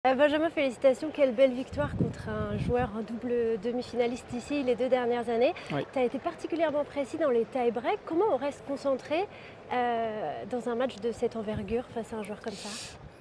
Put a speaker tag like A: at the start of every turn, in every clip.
A: Benjamin, félicitations, quelle belle victoire contre un joueur double demi-finaliste ici les 2 dernières années.
B: Oui.
A: Tu as été particulièrement précis dans les tie-breaks. Comment on reste concentré dans un match de cette envergure face à un joueur comme ça?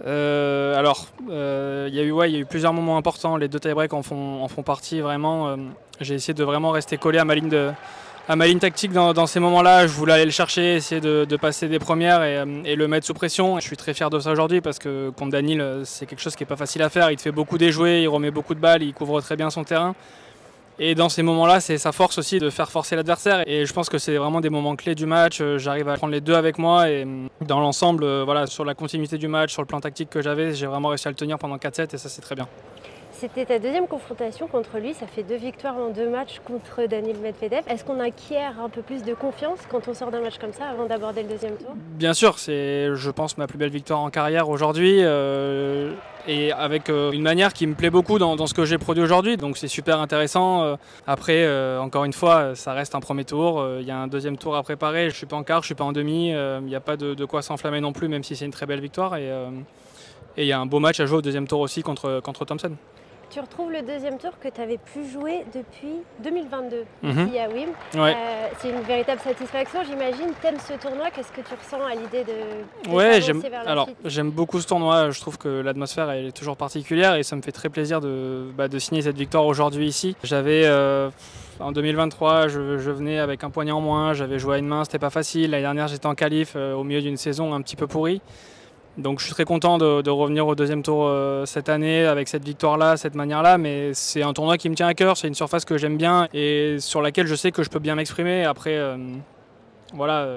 B: Il y a eu plusieurs moments importants. Les deux tie-breaks en font partie vraiment. J'ai essayé de vraiment rester collé à ma ligne tactique dans ces moments-là. Je voulais aller le chercher, essayer de passer des premières et le mettre sous pression. Je suis très fier de ça aujourd'hui parce que contre Danil, c'est quelque chose qui n'est pas facile à faire. Il te fait beaucoup déjouer, il remet beaucoup de balles, il couvre très bien son terrain. Et dans ces moments-là, c'est sa force aussi de faire forcer l'adversaire. Et je pense que c'est vraiment des moments clés du match. J'arrive à prendre les deux avec moi. Et dans l'ensemble, voilà, sur la continuité du match, sur le plan tactique que j'avais, j'ai vraiment réussi à le tenir pendant 4-7 et ça, c'est très bien.
A: C'était ta deuxième confrontation contre lui, ça fait 2 victoires en 2 matchs contre Daniil Medvedev. Est-ce qu'on acquiert un peu plus de confiance quand on sort d'un match comme ça avant d'aborder le deuxième tour?
B: Bien sûr, c'est, je pense, ma plus belle victoire en carrière aujourd'hui et avec une manière qui me plaît beaucoup dans ce que j'ai produit aujourd'hui. Donc c'est super intéressant. Après, encore une fois, ça reste un premier tour. Il y a un deuxième tour à préparer. Je ne suis pas en quart, je ne suis pas en demi. Il n'y a pas de quoi s'enflammer non plus, même si c'est une très belle victoire. Et il y a un beau match à jouer au deuxième tour aussi contre Thompson.
A: Tu retrouves le deuxième tour que tu avais plus joué depuis 2022 ici à Wim.
B: Ouais.
A: C'est une véritable satisfaction, j'imagine. T'aimes ce tournoi, qu'est-ce que tu ressens à l'idée de
B: Ouais,
A: s'avancer vers la suite?
B: j'aime beaucoup ce tournoi. Je trouve que l'atmosphère est toujours particulière et ça me fait très plaisir de signer cette victoire aujourd'hui ici. J'avais en 2023, je venais avec un poignet en moins, j'avais joué à une main, c'était pas facile. L'année dernière, j'étais en qualif au milieu d'une saison un petit peu pourrie. Donc je suis très content de revenir au deuxième tour cette année avec cette victoire-là, cette manière-là, mais c'est un tournoi qui me tient à cœur, c'est une surface que j'aime bien et sur laquelle je sais que je peux bien m'exprimer. Après, voilà,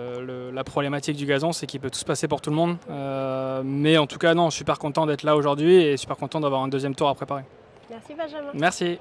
B: la problématique du gazon, c'est qu'il peut tout se passer pour tout le monde. Mais en tout cas, non, super content d'être là aujourd'hui et super content d'avoir un deuxième tour à préparer.
A: Merci Benjamin.
B: Merci.